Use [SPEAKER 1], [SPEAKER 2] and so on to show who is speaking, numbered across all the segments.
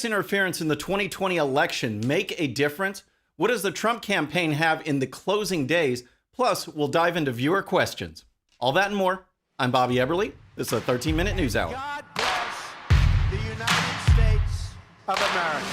[SPEAKER 1] Interference in the 2020 election make a difference? What does the Trump campaign have in the closing days? Plus, we'll dive into viewer questions. All that and more. I'm Bobby Eberle. This is a 13-minute news hour.
[SPEAKER 2] God bless the United States of America.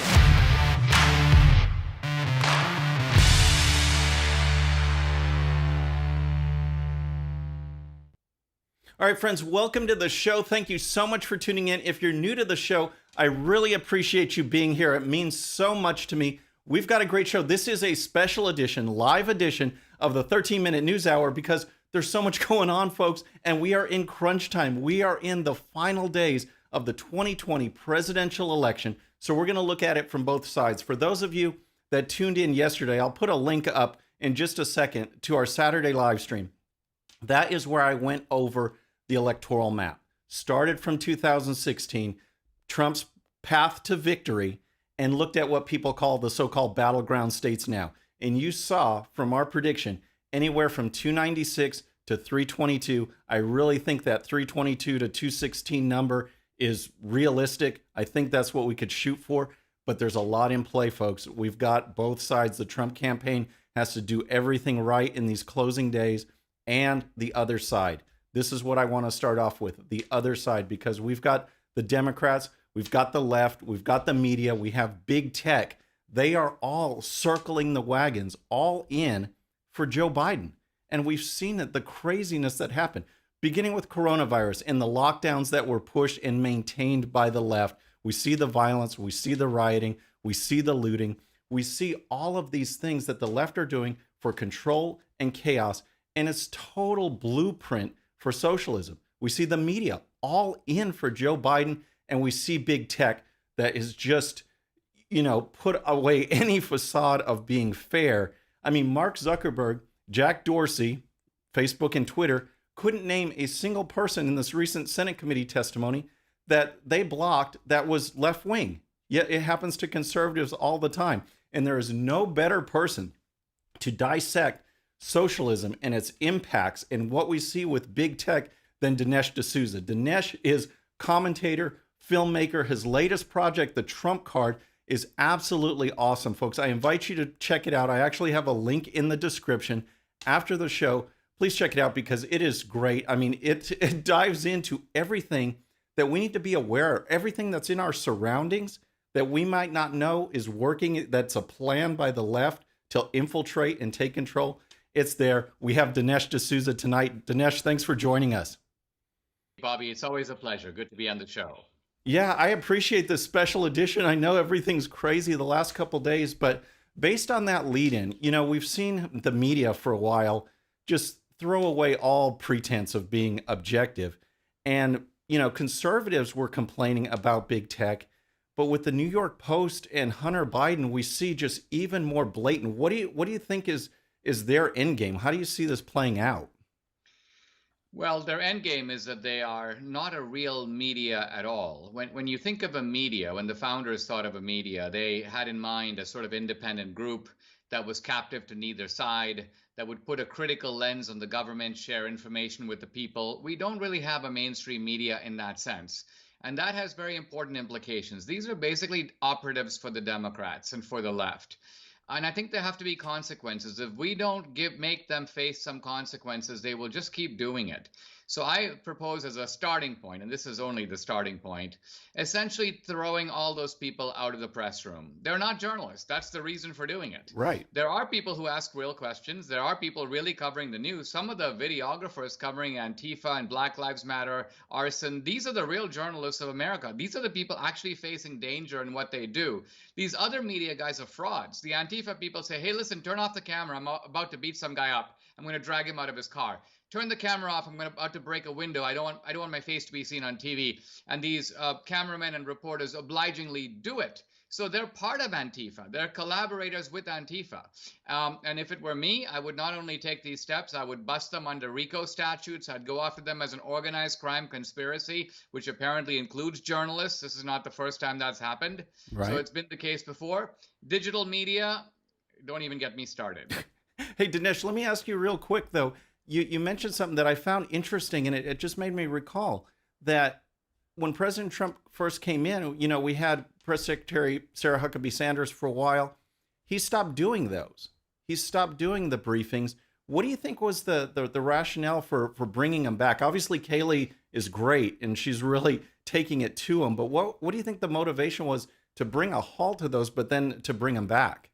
[SPEAKER 1] All right, friends, welcome to the show. Thank you so much for tuning in. If you're new to the show, I really appreciate you being here. It means so much to me. We've got a great show. This is a special edition, live edition of the 13-minute news hour because there's so much going on, folks, and we are in crunch time. We are in the final days of the 2020 presidential election, so we're going to look at it from both sides. For those of you that tuned in yesterday, I'll put a link up in just a second to our Saturday live stream. That is where I went over the electoral map. Started from 2016, Trump's path to victory, and looked at what people call the so-called battleground states now. And you saw from our prediction, anywhere from 296 to 322. I really think that 322 to 216 number is realistic. I think that's what we could shoot for, but there's a lot in play, folks. We've got both sides. The Trump campaign has to do everything right in these closing days, and the other side. This is what I want to start off with, the other side, because we've got the Democrats, we've got the left, we've got the media, we have big tech. They are all circling the wagons, all in for Joe Biden. And we've seen it, the craziness that happened, beginning with coronavirus and the lockdowns that were pushed and maintained by the left. We see the violence, we see the rioting, we see the looting, we see all of these things that the left are doing for control and chaos. And it's total blueprint for socialism. We see the media all in for Joe Biden, and we see big tech that is just, put away any facade of being fair. I mean, Mark Zuckerberg, Jack Dorsey, Facebook and Twitter couldn't name a single person in this recent Senate committee testimony that they blocked that was left-wing. Yet it happens to conservatives all the time. And there is no better person to dissect socialism and its impacts and what we see with big tech than Dinesh D'Souza. Dinesh is commentator, filmmaker. His latest project, The Trump Card, is absolutely awesome, folks. I invite you to check it out. I actually have a link in the description after the show. Please check it out because it is great. I mean, it dives into everything that we need to be aware of, everything that's in our surroundings that we might not know is working, that's a plan by the left to infiltrate and take control. It's there. We have Dinesh D'Souza tonight. Dinesh, thanks for joining us.
[SPEAKER 3] Bobby, it's always a pleasure. Good to be on the show.
[SPEAKER 1] Yeah, I appreciate this special edition. I know everything's crazy the last couple days, but based on that lead-in, we've seen the media for a while just throw away all pretense of being objective. And, conservatives were complaining about big tech, but with the New York Post and Hunter Biden, we see just even more blatant. What do you think is their end game? How do you see this playing out?
[SPEAKER 3] Well, their end game is that they are not a real media at all. When you think of a media, when the founders thought of a media, they had in mind a sort of independent group that was captive to neither side, that would put a critical lens on the government, share information with the people. We don't really have a mainstream media in that sense. And that has very important implications. These are basically operatives for the Democrats and for the left. And I think there have to be consequences. If we don't make them face some consequences, they will just keep doing it. So I propose as a starting point, and this is only the starting point, essentially throwing all those people out of the press room. They're not journalists. That's the reason for doing it.
[SPEAKER 1] Right.
[SPEAKER 3] There are people who ask real questions. There are people really covering the news. Some of the videographers covering Antifa and Black Lives Matter, arson, these are the real journalists of America. These are the people actually facing danger in what they do. These other media guys are frauds. The Antifa people say, hey, listen, turn off the camera. I'm about to beat some guy up. I'm going to drag him out of his car. Turn the camera off. I'm about to break a window. I don't want my face to be seen on TV. And these cameramen and reporters obligingly do it. So they're part of Antifa. They're collaborators with Antifa. And if it were me, I would not only take these steps, I would bust them under RICO statutes. I'd go after them as an organized crime conspiracy, which apparently includes journalists. This is not the first time that's happened.
[SPEAKER 1] Right.
[SPEAKER 3] So it's been the case before. Digital media, don't even get me started.
[SPEAKER 1] Hey, Dinesh, let me ask you real quick, though. You mentioned something that I found interesting, and it just made me recall that when President Trump first came in, we had Press Secretary Sarah Huckabee Sanders for a while. He stopped doing those. He stopped doing the briefings. What do you think was the rationale for bringing him back? Obviously, Kayleigh is great, and she's really taking it to him. But what do you think the motivation was to bring a halt to those, but then to bring him back?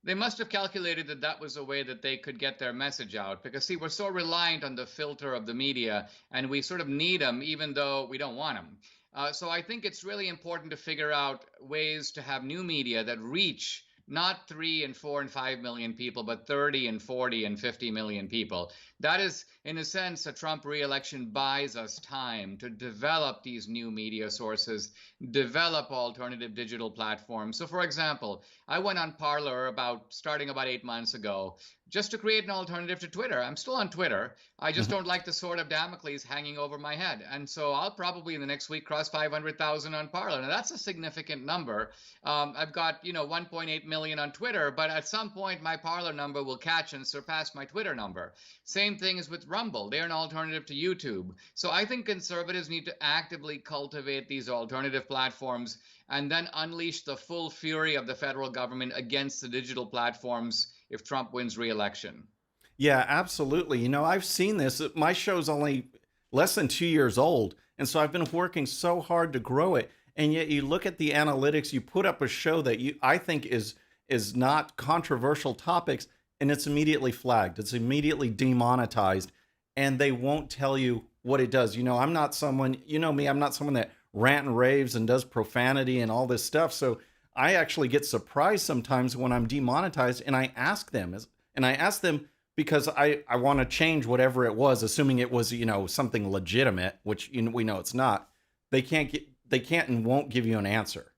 [SPEAKER 3] They must have calculated that that was a way that they could get their message out. Because, see, we're so reliant on the filter of the media, and we sort of need them even though we don't want them. So I think it's really important to figure out ways to have new media that reach not 3 and 4 and 5 million people, but 30 and 40 and 50 million people. That is, in a sense, a Trump re-election buys us time to develop these new media sources, develop alternative digital platforms. So, for example, I went on Parler starting about 8 months ago, just to create an alternative to Twitter. I'm still on Twitter. I just don't like the sword of Damocles hanging over my head. And so I'll probably in the next week cross 500,000 on Parler. Now that's a significant number. I've got, 1.8 million on Twitter, but at some point my Parler number will catch and surpass my Twitter number. Same thing is with Rumble. They're an alternative to YouTube. So I think conservatives need to actively cultivate these alternative platforms and then unleash the full fury of the federal government against the digital platforms if Trump wins re-election.
[SPEAKER 1] Yeah, absolutely. I've seen this. My show's only less than 2 years old, and so I've been working so hard to grow it. And yet you look at the analytics, you put up a show that I think is not controversial topics, and it's immediately flagged. It's immediately demonetized, and they won't tell you what it does. I'm not someone, me, I'm not someone that rant and raves and does profanity and all this stuff. So I actually get surprised sometimes when I'm demonetized, and I ask them, because I want to change whatever it was, assuming it was, something legitimate, which we know it's not. They can't and won't give you an answer.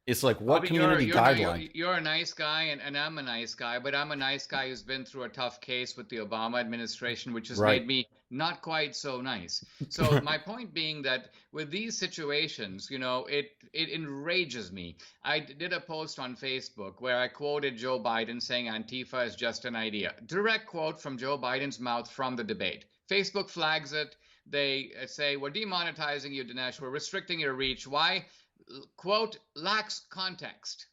[SPEAKER 1] It's like, what community guideline?
[SPEAKER 3] You're a nice guy, and I'm a nice guy, but I'm a nice guy who's been through a tough case with the Obama administration, which has made me not quite so nice. So my point being that with these situations, it enrages me. I did a post on Facebook where I quoted Joe Biden saying Antifa is just an idea. Direct quote from Joe Biden's mouth from the debate. Facebook flags it. They say, we're demonetizing you, Dinesh. We're restricting your reach. Why? Quote, lacks context.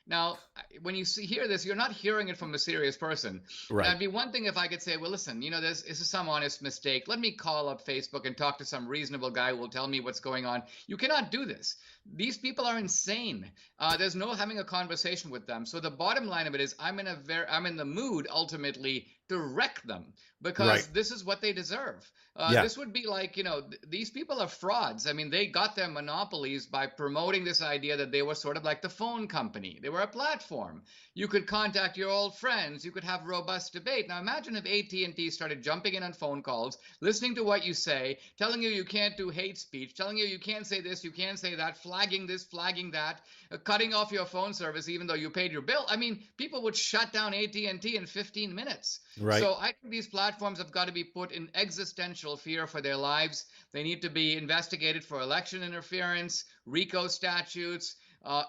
[SPEAKER 3] Now, when you hear this, you're not hearing it from a serious person.
[SPEAKER 1] Right.
[SPEAKER 3] It'd be one thing if I could say, well, listen, this is some honest mistake. Let me call up Facebook and talk to some reasonable guy who will tell me what's going on. You cannot do this. These people are insane. There's no having a conversation with them. So the bottom line of it is I'm in the mood ultimately to wreck them because this is what they deserve. This would be like, these people are frauds. I mean, they got their monopolies by promoting this idea that they were sort of like the phone company. They were a platform. You could contact your old friends. You could have robust debate. Now imagine if AT&T started jumping in on phone calls, listening to what you say, telling you can't do hate speech, telling you can't say this, you can't say that, flagging this, flagging that, cutting off your phone service even though you paid your bill. I mean, people would shut down AT&T in 15 minutes.
[SPEAKER 1] Right.
[SPEAKER 3] So I think these platforms have got to be put in existential fear for their lives. They need to be investigated for election interference, RICO statutes,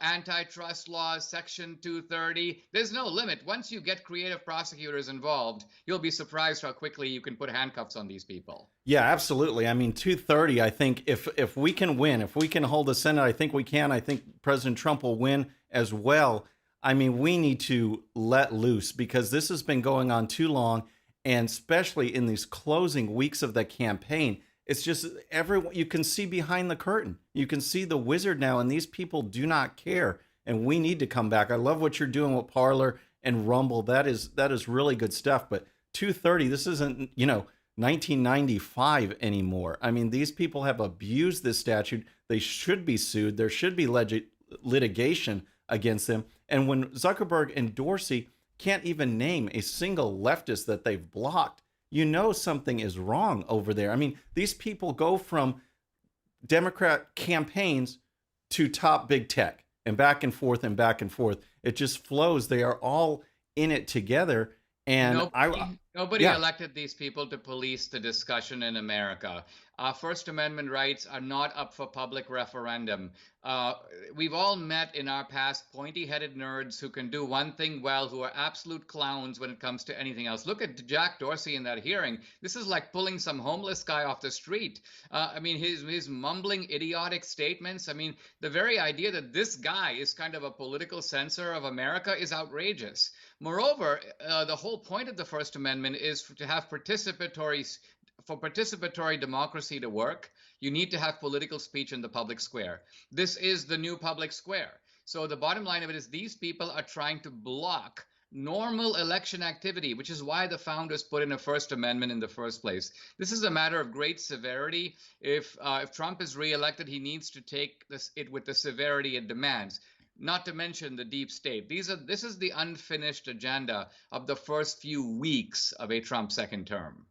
[SPEAKER 3] antitrust laws, Section 230. There's no limit. Once you get creative prosecutors involved, you'll be surprised how quickly you can put handcuffs on these people.
[SPEAKER 1] Yeah, absolutely. I mean, 230, I think if we can win, if we can hold the Senate, I think we can. I think President Trump will win as well. I mean, we need to let loose because this has been going on too long, and especially in these closing weeks of the campaign, it's just everyone, you can see behind the curtain. You can see the wizard now, and these people do not care, and we need to come back. I love what you're doing with Parler and Rumble. That is really good stuff, but 230, this isn't, 1995 anymore. I mean, these people have abused this statute. They should be sued. There should be litigation against them. And when Zuckerberg and Dorsey can't even name a single leftist that they've blocked, something is wrong over there. I mean, these people go from Democrat campaigns to top big tech and back and forth and back and forth. It just flows. They are all in it together. And
[SPEAKER 3] Nobody
[SPEAKER 1] Yeah.
[SPEAKER 3] elected these people to police the discussion in America. First Amendment rights are not up for public referendum. Uh, we've all met in our past pointy headed nerds who can do one thing well, who are absolute clowns when it comes to anything else. Look at Jack Dorsey in that hearing. This is like pulling some homeless guy off the street. I mean, his mumbling, idiotic statements. I mean, the very idea that this guy is kind of a political censor of America is outrageous. Moreover, the whole point of the First Amendment is to have for participatory democracy to work, you need to have political speech in the public square. This is the new public square. So the bottom line of it is these people are trying to block normal election activity, which is why the founders put in a First Amendment in the first place. This is a matter of great severity. If Trump is reelected, he needs to take it with the severity it demands. Not to mention the deep state. This is the unfinished agenda of the first few weeks of a Trump second term.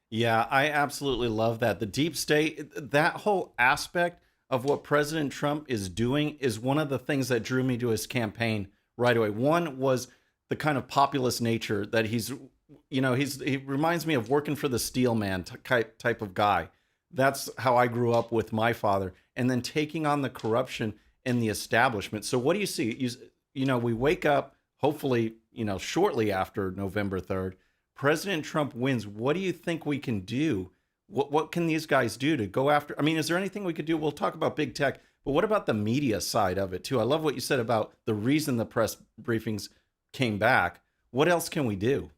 [SPEAKER 1] Yeah, I absolutely love that. The deep state, that whole aspect of what President Trump is doing is one of the things that drew me to his campaign right away. One was the kind of populist nature that he reminds me of working for the steel man type of guy. That's how I grew up with my father. And then taking on the corruption in the establishment. So what do you see? We wake up, hopefully, shortly after November 3rd, President Trump wins. What do you think we can do? What can these guys do to go after? I mean, is there anything we could do? We'll talk about big tech, but what about the media side of it too? I love what you said about the reason the press briefings came back. What else can we do?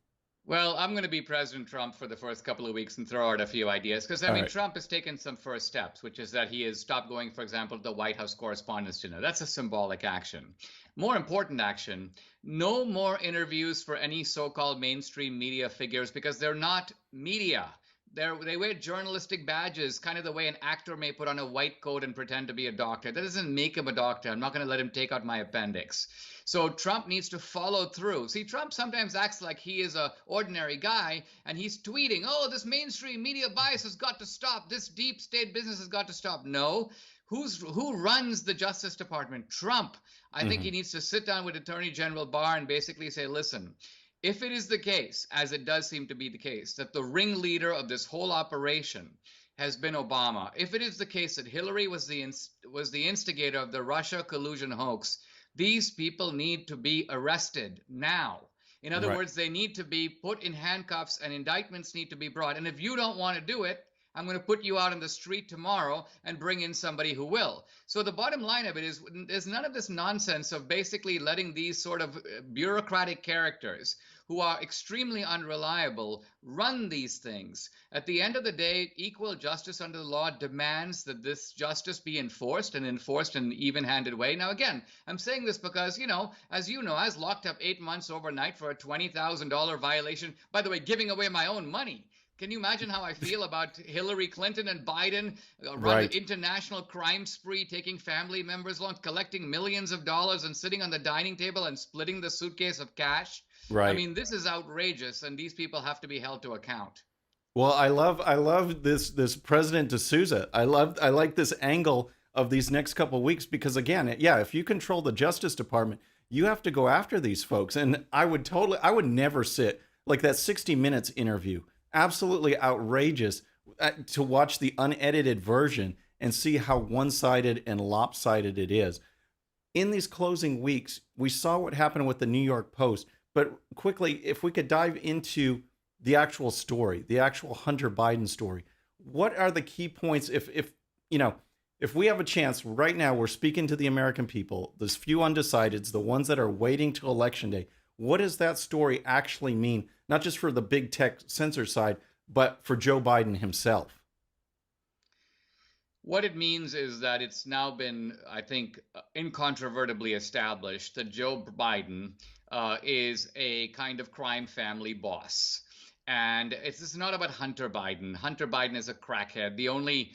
[SPEAKER 3] Well, I'm going to be President Trump for the first couple of weeks and throw out a few ideas because, I
[SPEAKER 1] All
[SPEAKER 3] mean,
[SPEAKER 1] right.
[SPEAKER 3] Trump has taken some first steps, which is that he has stopped going, for example, to the White House Correspondents' Dinner. That's a symbolic action. More important action, no more interviews for any so-called mainstream media figures because they're not media. They wear journalistic badges, kind of the way an actor may put on a white coat and pretend to be a doctor. That doesn't make him a doctor. I'm not going to let him take out my appendix. So Trump needs to follow through. See, Trump sometimes acts like he is an ordinary guy, and he's tweeting, oh, this mainstream media bias has got to stop. This deep state business has got to stop. No. Who runs the Justice Department? Trump. I think he needs to sit down with Attorney General Barr and basically say, listen, if it is the case, as it does seem to be the case, that the ringleader of this whole operation has been Obama, if it is the case that Hillary was the instigator of the Russia collusion hoax, these people need to be arrested now. In other
[SPEAKER 1] Right.
[SPEAKER 3] words, they need to be put in handcuffs and indictments need to be brought. And if you don't want to do it, I'm going to put you out on the street tomorrow and bring in somebody who will. So the bottom line of it is there's none of this nonsense of basically letting these sort of bureaucratic characters who are extremely unreliable run these things. At the end of the day, equal justice under the law demands that this justice be enforced in an even-handed way. Now, again, I'm saying this because, I was locked up 8 months overnight for a $20,000 violation. By the way, giving away my own money. Can you imagine how I feel about Hillary Clinton and Biden run
[SPEAKER 1] Right.
[SPEAKER 3] an international crime spree, taking family members' loans, collecting millions of dollars and sitting on the dining table and splitting the suitcase of cash? I
[SPEAKER 1] Right.
[SPEAKER 3] mean, this is outrageous, and these people have to be held to account.
[SPEAKER 1] Well, I love this President D'Souza. I like this angle of these next couple of weeks because again, yeah, if you control the Justice Department, you have to go after these folks. And I would never sit like that 60 Minutes interview. Absolutely outrageous to watch the unedited version and see how one-sided and lopsided it is. In these closing weeks, we saw what happened with the New York Post, but quickly, if we could dive into the actual story, the actual Hunter Biden story, what are the key points if we have a chance right now, we're speaking to the American people, those few undecideds, the ones that are waiting till election day. What does that story actually mean? Not just for the big tech censor side, but for Joe Biden himself.
[SPEAKER 3] What it means is that it's now been, I think, incontrovertibly established that Joe Biden is a kind of crime family boss. And this is not about Hunter Biden. Hunter Biden is a crackhead. The only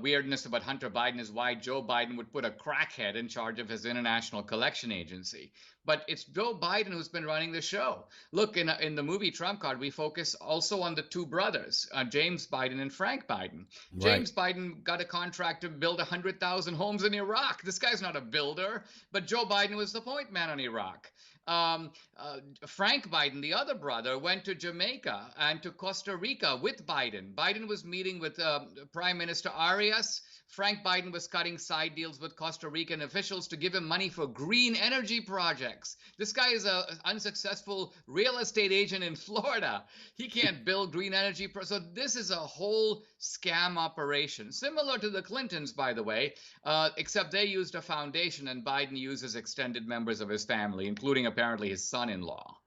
[SPEAKER 3] weirdness about Hunter Biden is why Joe Biden would put a crackhead in charge of his international collection agency. But it's Joe Biden who's been running the show. Look, in the movie Trump Card, we focus also on the two brothers, James Biden and Frank Biden.
[SPEAKER 1] Right.
[SPEAKER 3] James Biden got a contract to build 100,000 homes in Iraq. This guy's not a builder, but Joe Biden was the point man on Iraq. Frank Biden, the other brother, went to Jamaica and to Costa Rica with Biden. Biden was meeting with Prime Minister Arias. Frank Biden was cutting side deals with Costa Rican officials to give him money for green energy projects. This guy is an unsuccessful real estate agent in Florida. He can't build green energy. So this is a whole scam operation, similar to the Clintons, by the way, except they used a foundation and Biden uses extended members of his family, including apparently his son-in-law.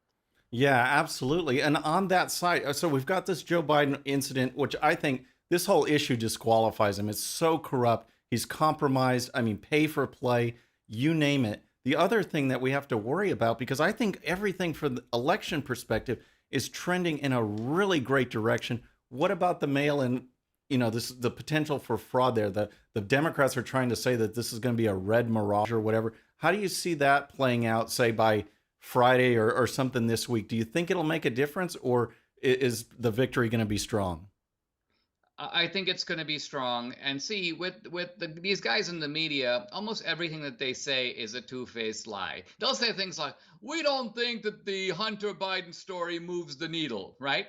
[SPEAKER 1] Yeah, absolutely. And on that side, so we've got this Joe Biden incident, which I think this whole issue disqualifies him. It's so corrupt. He's compromised. I mean, pay for play, you name it. The other thing that we have to worry about, because I think everything from the election perspective is trending in a really great direction. What about the mail-in, the potential for fraud there? The Democrats are trying to say that this is going to be a red mirage or whatever. How do you see that playing out, say, by Friday or something this week? Do you think it'll make a difference, or is the victory going to be strong?
[SPEAKER 3] I think it's going to be strong. And see, with these guys in the media, almost everything that they say is a two-faced lie. They'll say things like, we don't think that the Hunter Biden story moves the needle, right?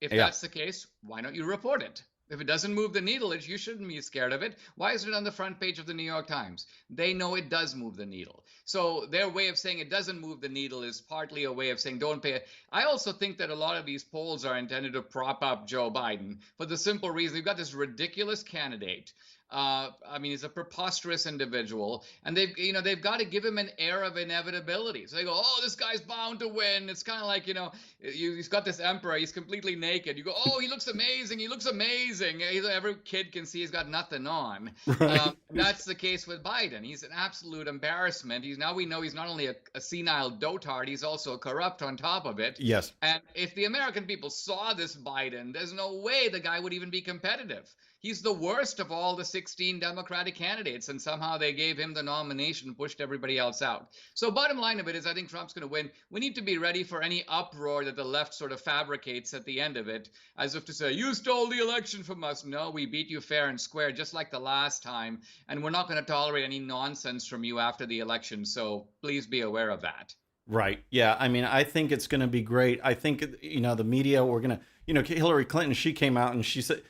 [SPEAKER 3] If that's the case, why don't you report it? If it doesn't move the needle, you shouldn't be scared of it. Why is it on the front page of the New York Times? They know it does move the needle. So their way of saying it doesn't move the needle is partly a way of saying don't pay it. I also think that a lot of these polls are intended to prop up Joe Biden for the simple reason you've got this ridiculous candidate. I mean, he's a preposterous individual, and they've got to give him an air of inevitability. So they go, oh, this guy's bound to win. It's kind of like, he's got this emperor. He's completely naked. You go, oh, he looks amazing. He looks amazing. Every kid can see he's got nothing on. Right. That's the case with Biden. He's an absolute embarrassment. We know he's not only a senile dotard, he's also corrupt on top of it.
[SPEAKER 1] Yes.
[SPEAKER 3] And if the American people saw this Biden, there's no way the guy would even be competitive. He's the worst of all the 16 Democratic candidates, and somehow they gave him the nomination and pushed everybody else out. So bottom line of it is I think Trump's going to win. We need to be ready for any uproar that the left sort of fabricates at the end of it, as if to say, you stole the election from us. No, we beat you fair and square, just like the last time, and we're not going to tolerate any nonsense from you after the election, so please be aware of that.
[SPEAKER 1] Right. Yeah. I mean, I think it's going to be great. I think, the media, we're going to, Hillary Clinton, she came out and she said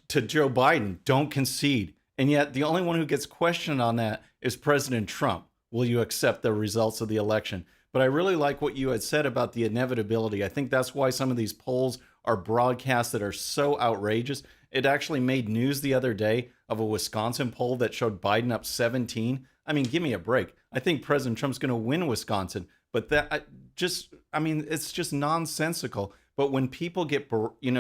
[SPEAKER 1] to Joe Biden, don't concede. And yet the only one who gets questioned on that is President Trump. Will you accept the results of the election? But I really like what you had said about the inevitability. I think that's why some of these polls are broadcast that are so outrageous. It actually made news the other day of a Wisconsin poll that showed Biden up 17. I mean, give me a break. I think President Trump's going to win Wisconsin, but it's just nonsensical. But when people get,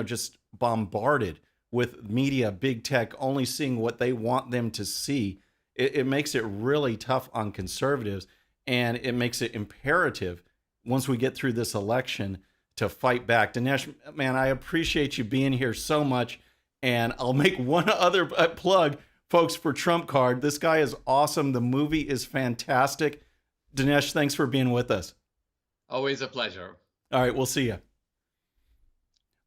[SPEAKER 1] just bombarded with media, big tech, only seeing what they want them to see, it makes it really tough on conservatives, and it makes it imperative once we get through this election to fight back. Dinesh, man, I appreciate you being here so much, and I'll make one other plug, folks, for Trump Card. This guy is awesome. The movie is fantastic. Dinesh, thanks for being with us.
[SPEAKER 3] Always a pleasure.
[SPEAKER 1] All right, we'll see you.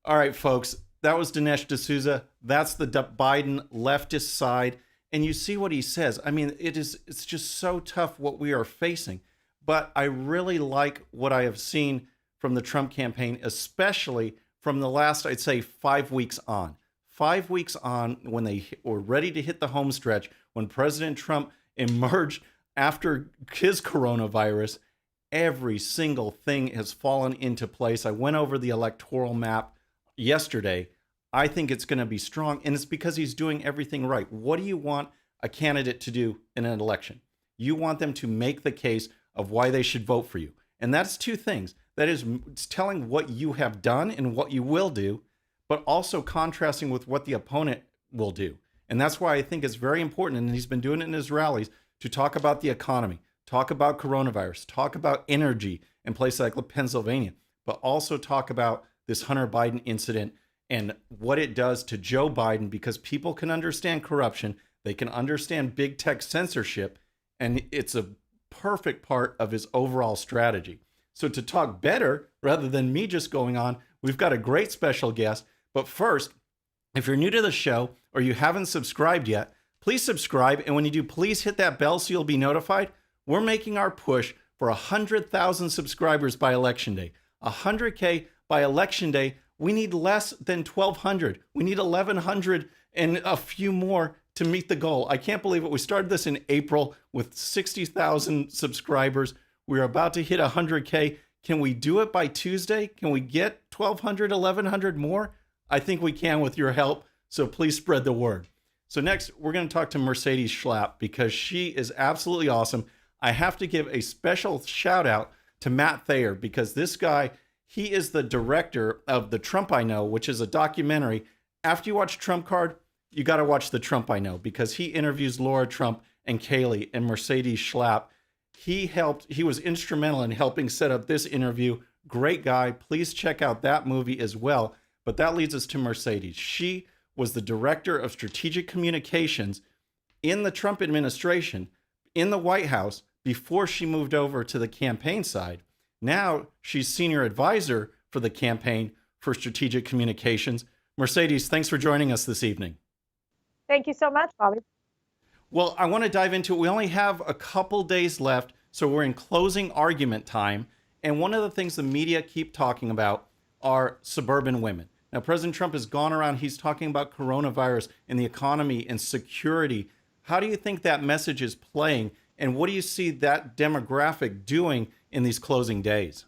[SPEAKER 1] All right, folks. That was Dinesh D'Souza. That's the Biden leftist side. And you see what he says. I mean, it's just so tough what we are facing. But I really like what I have seen from the Trump campaign, especially from the last, I'd say, 5 weeks on. 5 weeks on, when they were ready to hit the home stretch, when President Trump emerged after his coronavirus, every single thing has fallen into place. I went over the electoral map yesterday. I think it's going to be strong, and it's because he's doing everything right. What do you want a candidate to do in an election? You want them to make the case of why they should vote for you. And that's two things. That is, it's telling what you have done and what you will do, but also contrasting with what the opponent will do. And that's why I think it's very important, and he's been doing it in his rallies, to talk about the economy, talk about coronavirus, talk about energy in places like Pennsylvania, but also talk about this Hunter Biden incident and what it does to Joe Biden, because people can understand corruption, they can understand big tech censorship, and it's a perfect part of his overall strategy. So to talk better, rather than me just going on, we've got a great special guest. But first, if you're new to the show or you haven't subscribed yet, please subscribe. And when you do, please hit that bell so you'll be notified. We're making our push for 100,000 subscribers by Election Day. 100K by Election Day. We need less than 1,200. We need 1,100 and a few more to meet the goal. I can't believe it. We started this in April with 60,000 subscribers. We're about to hit 100K. Can we do it by Tuesday? Can we get 1,200, 1,100 more? I think we can with your help. So please spread the word. So next, we're going to talk to Mercedes Schlapp because she is absolutely awesome. I have to give a special shout out to Matt Thayer because this guy, he is the director of The Trump I Know, which is a documentary. After you watch Trump Card, you got to watch The Trump I Know because he interviews Laura Trump and Kaylee and Mercedes Schlapp. He was instrumental in helping set up this interview. Great guy. Please check out that movie as well. But that leads us to Mercedes. She was the director of strategic communications in the Trump administration, in the White House, before she moved over to the campaign side. Now she's senior advisor for the campaign for strategic communications. Mercedes, thanks for joining us this evening.
[SPEAKER 4] Thank you so much, Bobby.
[SPEAKER 1] Well, I want to dive into it. We only have a couple days left, so we're in closing argument time. And one of the things the media keep talking about are suburban women. Now, President Trump has gone around, he's talking about coronavirus and the economy and security. How do you think that message is playing? And what do you see that demographic doing in these closing days?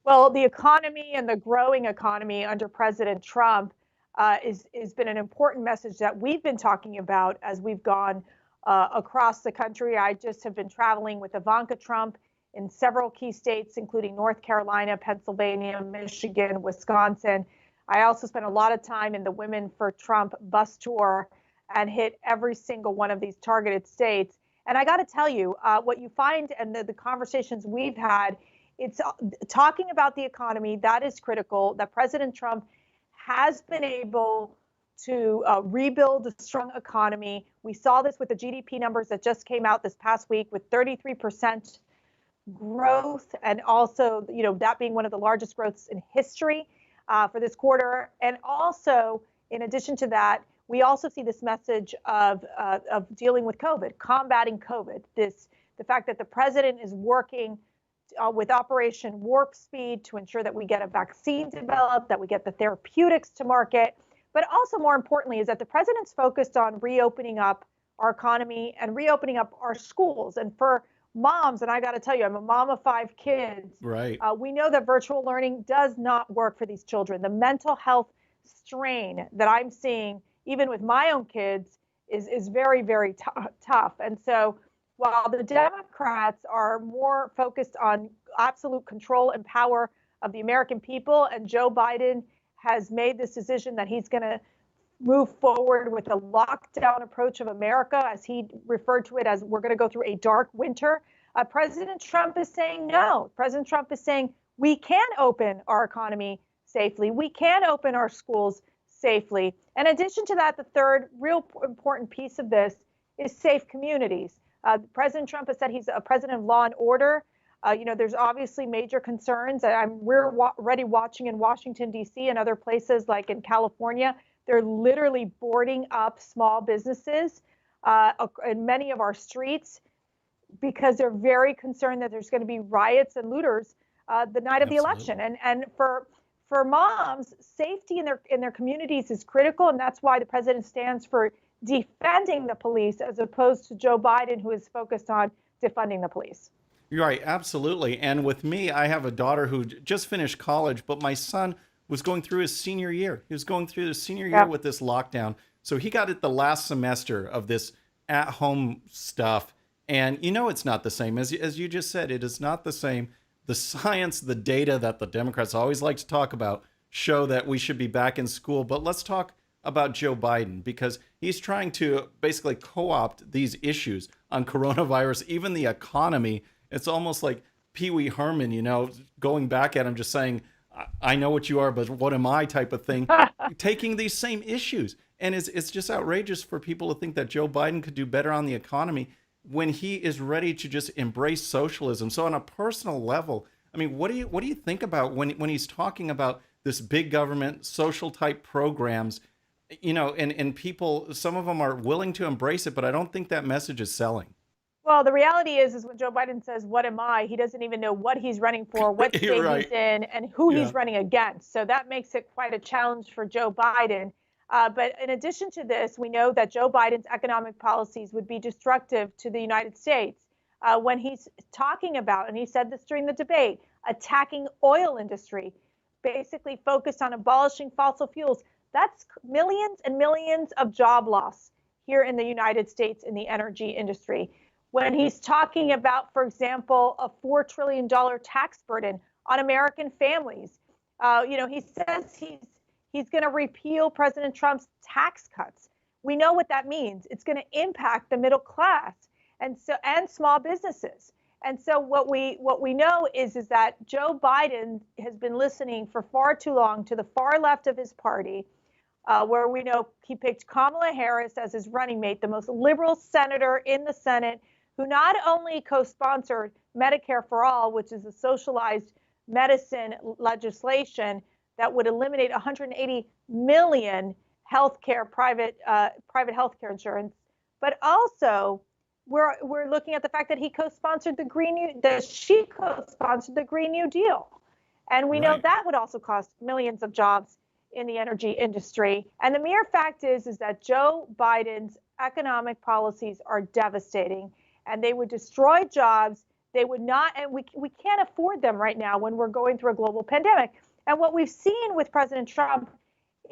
[SPEAKER 4] Well, the economy and the growing economy under President Trump has been an important message that we've been talking about as we've gone across the country. I just have been traveling with Ivanka Trump in several key states, including North Carolina, Pennsylvania, Michigan, Wisconsin. I also spent a lot of time in the Women for Trump bus tour and hit every single one of these targeted states. And I got to tell you, what you find and the conversations we've had, it's talking about the economy. That is critical, that President Trump has been able to rebuild a strong economy. We saw this with the GDP numbers that just came out this past week with 33% growth, and also, that being one of the largest growths in history for this quarter. And also, in addition to that, we also see this message of dealing with COVID, combating COVID. The fact that the president is working with Operation Warp Speed to ensure that we get a vaccine developed, that we get the therapeutics to market. But also, more importantly, is that the president's focused on reopening up our economy and reopening up our schools. And for moms, and I got to tell you, I'm a mom of 5 kids.
[SPEAKER 1] Right.
[SPEAKER 4] We know that virtual learning does not work for these children. The mental health strain that I'm seeing, even with my own kids, is very, very tough. And so while the Democrats are more focused on absolute control and power of the American people, and Joe Biden has made this decision that he's going to move forward with a lockdown approach of America, as he referred to it, as we're going to go through a dark winter. President Trump is saying no. President Trump is saying we can open our economy safely. We can open our schools safely. In addition to that, the third real important piece of this is safe communities. President Trump has said he's a president of law and order. There's obviously major concerns. We're already watching in Washington, D.C. and other places like in California. They're literally boarding up small businesses in many of our streets because they're very concerned that there's going to be riots and looters the night of the election. And for moms, safety in their communities is critical, and that's why the president stands for defending the police as opposed to Joe Biden, who is focused on defunding the police.
[SPEAKER 1] You're right, absolutely. And with me, I have a daughter who just finished college, but my son was going through his senior year. He was going through his senior year with this lockdown. So he got it the last semester of this at-home stuff. And it's not the same. As you just said, it is not the same. The science, the data that the Democrats always like to talk about show that we should be back in school. But let's talk about Joe Biden, because he's trying to basically co-opt these issues on coronavirus, even the economy. It's almost like Pee Wee Herman, going back at him, just saying, I know what you are, but what am I type of thing, taking these same issues. And it's just outrageous for people to think that Joe Biden could do better on the economy when he is ready to just embrace socialism. So on a personal level, I mean, what do you think about when he's talking about this big government, social type programs, and people, some of them are willing to embrace it, but I don't think that message is selling.
[SPEAKER 4] Well, the reality is when Joe Biden says, "What am I?" He doesn't even know what he's running for, what
[SPEAKER 1] You're
[SPEAKER 4] state
[SPEAKER 1] right.
[SPEAKER 4] he's in, and who
[SPEAKER 1] Yeah.
[SPEAKER 4] he's running against. So that makes it quite a challenge for Joe Biden. But in addition to this, we know that Joe Biden's economic policies would be destructive to the United States when he's talking about, and he said this during the debate, attacking oil industry, basically focused on abolishing fossil fuels. That's millions and millions of job loss here in the United States in the energy industry. When he's talking about, for example, a $4 trillion tax burden on American families, he says he's going to repeal President Trump's tax cuts. We know what that means. It's going to impact the middle class and small businesses. And so what we know is that Joe Biden has been listening for far too long to the far left of his party, where we know he picked Kamala Harris as his running mate, the most liberal senator in the Senate, who not only co-sponsored Medicare for All, which is a socialized medicine legislation that would eliminate 180 million private healthcare insurance, but also we're looking at the fact that she co-sponsored the Green New Deal, and we know that would also cost millions of jobs in the energy industry. And the mere fact is that Joe Biden's economic policies are devastating, and they would destroy jobs. They would not, and we can't afford them right now when we're going through a global pandemic. And what we've seen with President Trump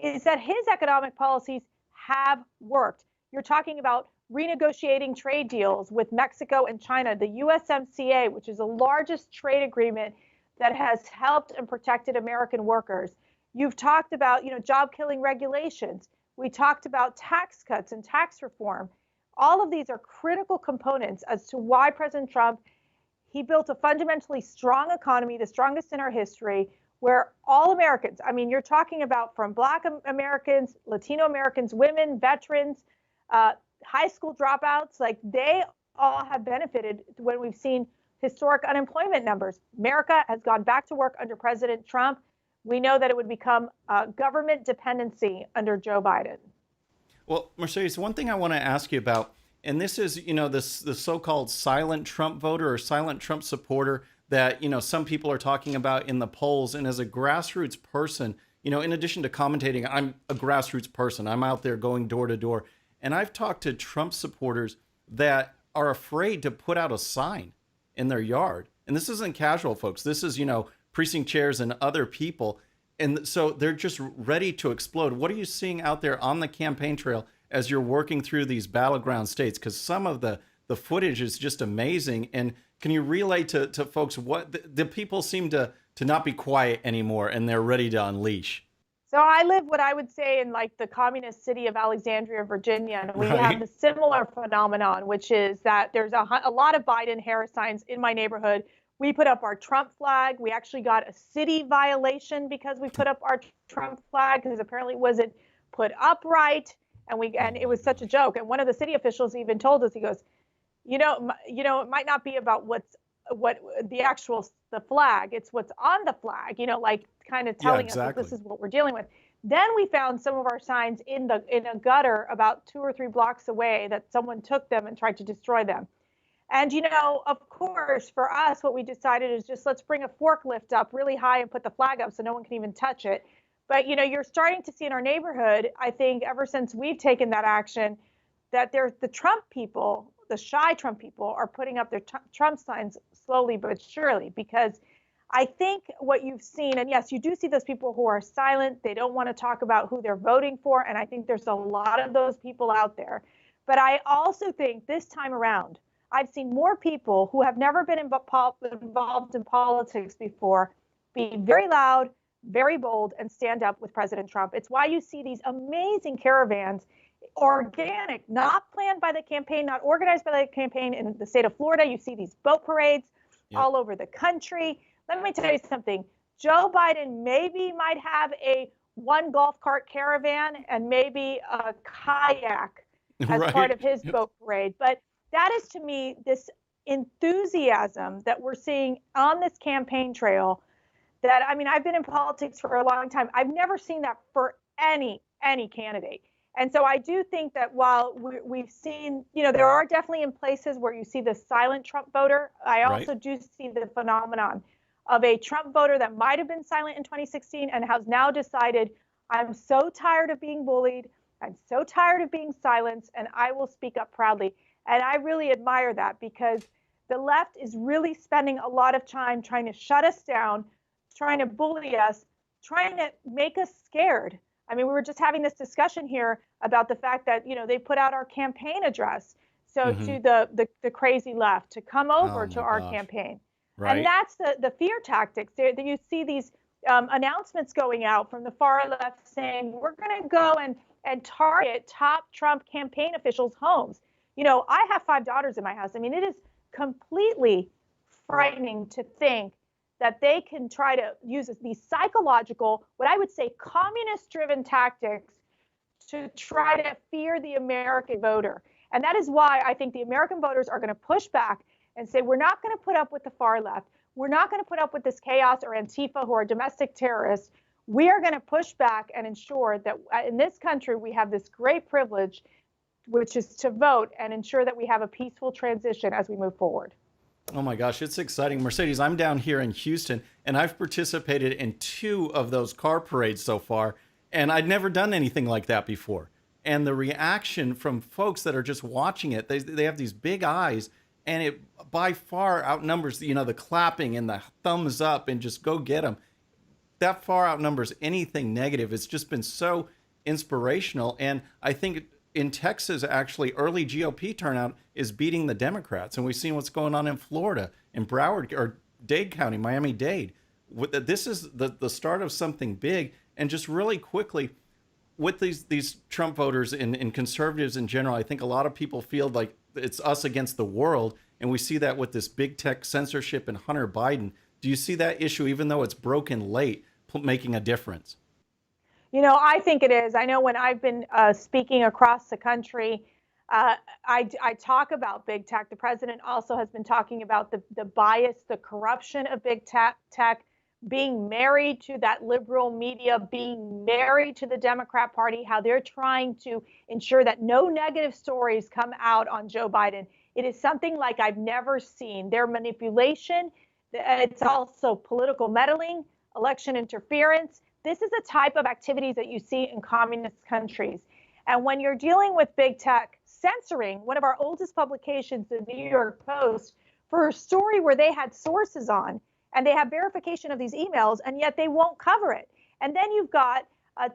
[SPEAKER 4] is that his economic policies have worked. You're talking about renegotiating trade deals with Mexico and China, the USMCA, which is the largest trade agreement that has helped and protected American workers. You've talked about, job-killing regulations. We talked about tax cuts and tax reform. All of these are critical components as to why President Trump, he built a fundamentally strong economy, the strongest in our history, where all Americans, you're talking about from Black Americans, Latino Americans, women, veterans, high school dropouts, like they all have benefited when we've seen historic unemployment numbers. America has gone back to work under President Trump. We know that it would become a government dependency under Joe Biden.
[SPEAKER 1] Well, Mercedes, one thing I want to ask you about, and this is, the so-called silent Trump voter or silent Trump supporter that, some people are talking about in the polls. And as a grassroots person, in addition to commentating, I'm a grassroots person. I'm out there going door to door. And I've talked to Trump supporters that are afraid to put out a sign in their yard. And this isn't casual, folks. This is, precinct chairs and other people. And so they're just ready to explode. What are you seeing out there on the campaign trail as you're working through these battleground states? Because some of the footage is just amazing. And can you relay to folks what the people seem to not be quiet anymore and they're ready to unleash?
[SPEAKER 4] So I live what I would say in like the communist city of Alexandria, Virginia, and we have the similar phenomenon, which is that there's a lot of Biden-Harris signs in my neighborhood. We put up our Trump flag. We actually got a city violation because we put up our Trump flag because apparently it wasn't put up right, and it was such a joke. And one of the city officials even told us, he goes, it might not be about what the flag, it's what's on the flag, like kind of telling us that this is what we're dealing with. Then we found some of our signs in a gutter about 2 or 3 blocks away that someone took them and tried to destroy them. And, of course, for us, what we decided is just let's bring a forklift up really high and put the flag up so no one can even touch it. But, you're starting to see in our neighborhood, I think ever since we've taken that action, that there's the Trump people, the shy Trump people are putting up their Trump signs slowly but surely, because I think what you've seen, and yes, you do see those people who are silent. They don't want to talk about who they're voting for. And I think there's a lot of those people out there. But I also think this time around, I've seen more people who have never been involved in politics before be very loud, very bold, and stand up with President Trump. It's why you see these amazing caravans, organic, not planned by the campaign, not organized by the campaign. In the state of Florida, you see these boat parades all over the country. Let me tell you something. Joe Biden might have a one golf cart caravan and maybe a kayak as part of his boat parade. But that is, to me, this enthusiasm that we're seeing on this campaign trail that, I've been in politics for a long time. I've never seen that for any candidate. And so I do think that while we've seen, there are definitely in places where you see the silent Trump voter, I
[SPEAKER 1] Right.
[SPEAKER 4] also do see the phenomenon of a Trump voter that might have been silent in 2016 and has now decided, I'm so tired of being bullied, I'm so tired of being silenced, and I will speak up proudly. And I really admire that, because the left is really spending a lot of time trying to shut us down, trying to bully us, trying to make us scared. I mean, we were just having this discussion here about the fact that, they put out our campaign address. So
[SPEAKER 1] Mm-hmm.
[SPEAKER 4] to the crazy left to come over
[SPEAKER 1] Oh
[SPEAKER 4] to
[SPEAKER 1] my
[SPEAKER 4] our
[SPEAKER 1] gosh.
[SPEAKER 4] campaign.
[SPEAKER 1] Right.
[SPEAKER 4] And that's the fear tactics. There, you see these announcements going out from the far left saying, we're going to go and target top Trump campaign officials' homes. I have 5 daughters in my house. I mean, it is completely frightening to think that they can try to use these psychological, what I would say, communist-driven tactics to try to fear the American voter. And that is why I think the American voters are going to push back and say, we're not going to put up with the far left. We're not going to put up with this chaos or Antifa, who are domestic terrorists. We are going to push back and ensure that in this country, we have this great privilege, which is to vote, and ensure that we have a peaceful transition as we move forward.
[SPEAKER 1] Oh my gosh, it's exciting. Mercedes, I'm down here in Houston, and I've participated in 2 of those car parades so far, and I'd never done anything like that before. And the reaction from folks that are just watching it, they have these big eyes, and it by far outnumbers, the clapping and the thumbs up and just go get them. That far outnumbers anything negative. It's just been so inspirational. And I think in Texas, actually, early GOP turnout is beating the Democrats. And we've seen what's going on in Florida, in Broward or Dade County, Miami-Dade. This is the start of something big. And just really quickly, with these Trump voters and conservatives in general, I think a lot of people feel like it's us against the world. And we see that with this big tech censorship and Hunter Biden. Do you see that issue, even though it's broken late, making a difference?
[SPEAKER 4] I think it is. I know when I've been speaking across the country, I talk about big tech. The president also has been talking about the bias, the corruption of big tech, being married to that liberal media, being married to the Democrat Party, how they're trying to ensure that no negative stories come out on Joe Biden. It is something like I've never seen. Their manipulation, it's also political meddling, election interference. This is the type of activities that you see in communist countries. And when you're dealing with big tech censoring one of our oldest publications, the New York Post, for a story where they had sources on and they have verification of these emails, and yet they won't cover it. And then you've got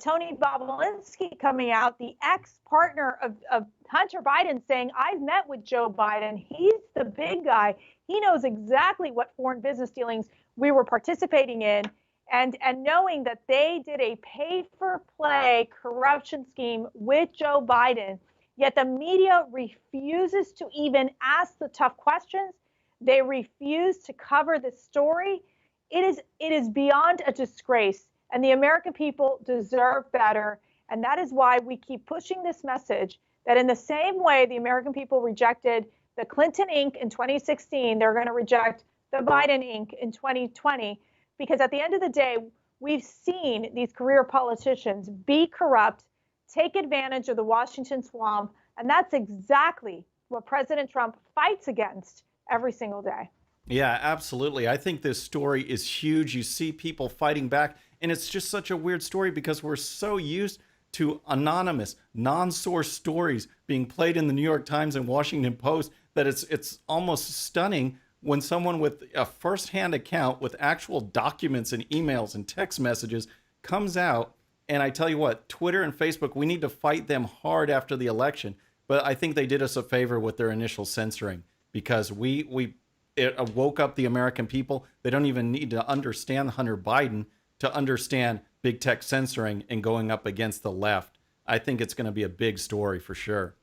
[SPEAKER 4] Tony Bobulinski coming out, the ex-partner of Hunter Biden, saying, I've met with Joe Biden. He's the big guy. He knows exactly what foreign business dealings we were participating in. And knowing that they did a pay-for-play corruption scheme with Joe Biden, yet the media refuses to even ask the tough questions. They refuse to cover the story. It is beyond a disgrace, and the American people deserve better. And that is why we keep pushing this message that in the same way the American people rejected the Clinton Inc. in 2016, they're going to reject the Biden Inc. in 2020. Because at the end of the day, we've seen these career politicians be corrupt, take advantage of the Washington swamp, and that's exactly what President Trump fights against every single day.
[SPEAKER 1] Yeah, absolutely. I think this story is huge. You see people fighting back, and it's just such a weird story because we're so used to anonymous, non-source stories being played in the New York Times and Washington Post that it's almost stunning when someone with a first-hand account with actual documents and emails and text messages comes out. And I tell you what, Twitter and Facebook, we need to fight them hard after the election. But I think they did us a favor with their initial censoring, because it woke up the American people. They don't even need to understand Hunter Biden to understand big tech censoring and going up against the left. I think it's going to be a big story for sure.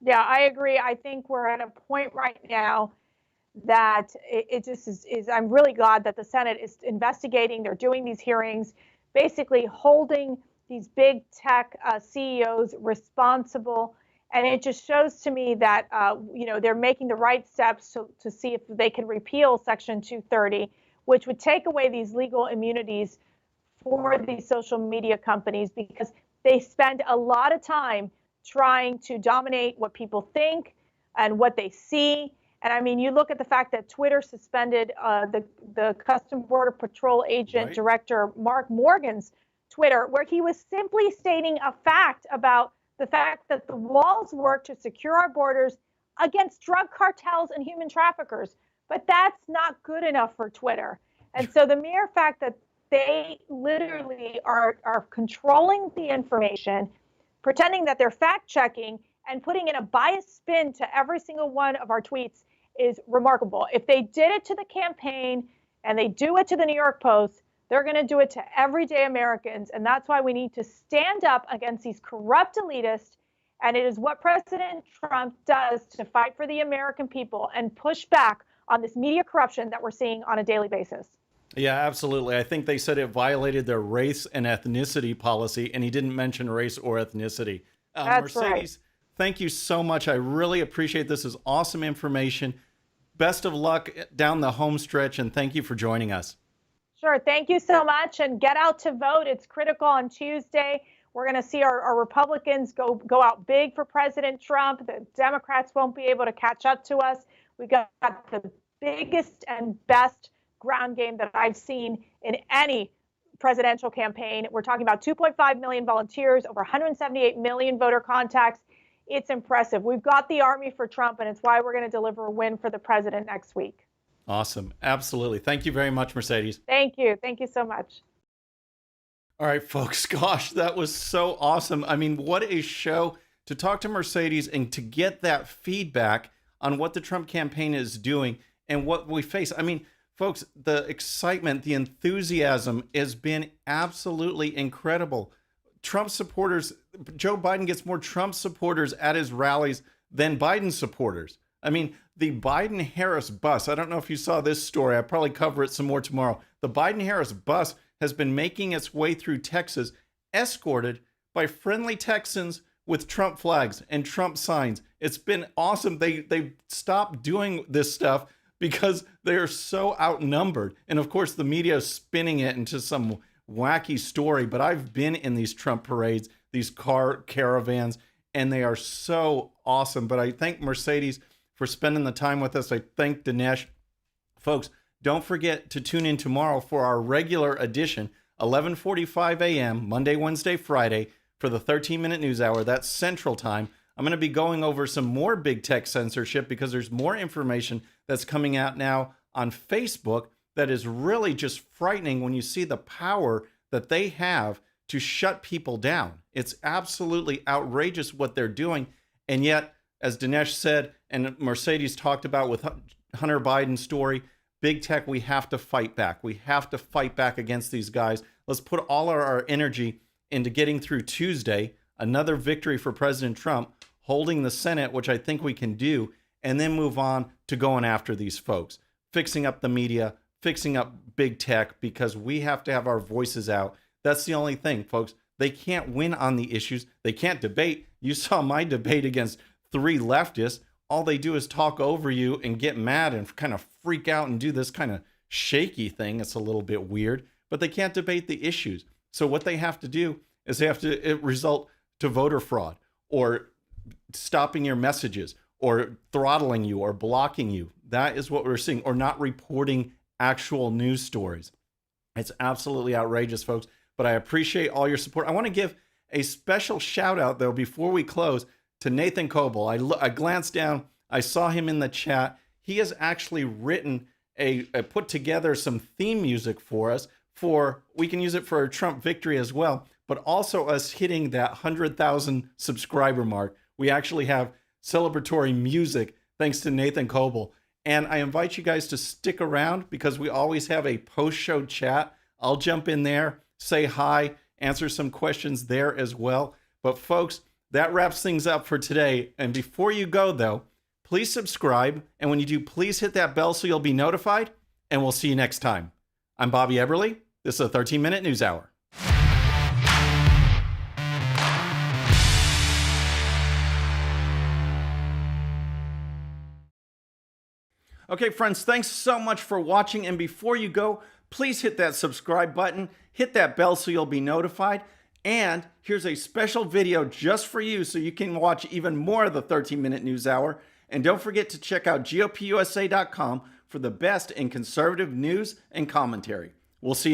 [SPEAKER 4] Yeah, I agree. I think we're at a point right now that it just is. I'm really glad that the Senate is investigating. They're doing these hearings, basically holding these big tech CEOs responsible. And it just shows to me that, they're making the right steps to see if they can repeal Section 230, which would take away these legal immunities for these social media companies, because they spend a lot of time trying to dominate what people think and what they see. And I mean, you look at the fact that Twitter suspended the Custom Border Patrol agent director Mark Morgan's Twitter, where he was simply stating a fact about the fact that the walls work to secure our borders against drug cartels and human traffickers. But that's not good enough for Twitter. And so the mere fact that they literally are controlling the information, pretending that they're fact checking and putting in a biased spin to every single one of our tweets is remarkable. If they did it to the campaign and they do it to the New York Post, they're going to do it to everyday Americans. And that's why we need to stand up against these corrupt elitists. And it is what President Trump does to fight for the American people and push back on this media corruption that we're seeing on a daily basis.
[SPEAKER 1] Yeah, absolutely. I think they said it violated their race and ethnicity policy, and he didn't mention race or ethnicity.
[SPEAKER 4] That's
[SPEAKER 1] Mercedes,
[SPEAKER 4] right.
[SPEAKER 1] Thank you so much. I really appreciate this. Is awesome information. Best of luck down the home stretch, and thank you for joining us.
[SPEAKER 4] Sure. Thank you so much. And get out to vote. It's critical on Tuesday. We're going to see our Republicans go out big for President Trump. The Democrats won't be able to catch up to us. We got the biggest and best ground game that I've seen in any presidential campaign. We're talking about 2.5 million volunteers, over 178 million voter contacts. It's impressive. We've got the army for Trump, and it's why we're going to deliver a win for the president next week.
[SPEAKER 1] Awesome. Absolutely. Thank you very much, Mercedes.
[SPEAKER 4] Thank you. Thank you so much.
[SPEAKER 1] All right, folks. Gosh, that was so awesome. I mean, what a show to talk to Mercedes and to get that feedback on what the Trump campaign is doing and what we face. I mean, folks, the excitement, the enthusiasm has been absolutely incredible. Trump supporters, Joe Biden gets more Trump supporters at his rallies than Biden supporters. I mean, the Biden-Harris bus, I don't know if you saw this story. I'll probably cover it some more tomorrow. The Biden-Harris bus has been making its way through Texas, escorted by friendly Texans with Trump flags and Trump signs. It's been awesome. They stopped doing this stuff because they're so outnumbered. And of course, the media is spinning it into some wacky story. But I've been in these Trump parades, these car caravans, and they are so awesome. But I thank Mercedes for spending the time with us. I thank Dinesh. Folks, don't forget to tune in tomorrow for our regular edition, 11:45 a.m., Monday, Wednesday, Friday, for the 13-minute news hour. That's Central Time. I'm going to be going over some more big tech censorship because there's more information that's coming out now on Facebook that is really just frightening when you see the power that they have to shut people down. It's absolutely outrageous what they're doing. And yet, as Dinesh said, and Mercedes talked about with Hunter Biden's story, big tech, we have to fight back. We have to fight back against these guys. Let's put all our energy into getting through Tuesday, another victory for President Trump, holding the Senate, which I think we can do, and then move on to going after these folks, fixing up the media, fixing up big tech, because we have to have our voices out. That's the only thing, folks. They can't win on the issues. They can't debate. You saw my debate against 3 leftists. All they do is talk over you and get mad and kind of freak out and do this kind of shaky thing. It's a little bit weird, but they can't debate the issues. So what they have to do is they have to result to voter fraud or stopping your messages or throttling you or blocking you. That is what we're seeing, or not reporting actual news stories. It's absolutely outrageous, folks, but I appreciate all your support. I want to give a special shout out, though, before we close, to Nathan Coble. I glanced down. I saw him in the chat. He has actually written put together some theme music for us. We can use it for our Trump victory as well, but also us hitting that 100,000 subscriber mark. We actually have celebratory music thanks to Nathan Coble. And I invite you guys to stick around because we always have a post-show chat. I'll jump in there, say hi, answer some questions there as well. But folks, that wraps things up for today. And before you go, though, please subscribe. And when you do, please hit that bell so you'll be notified. And we'll see you next time. I'm Bobby Eberle. This is a 13-minute news hour. Okay, friends, thanks so much for watching. And before you go, please hit that subscribe button, hit that bell so you'll be notified. And here's a special video just for you so you can watch even more of the 13-minute news hour. And don't forget to check out GOPUSA.com for the best in conservative news and commentary. We'll see you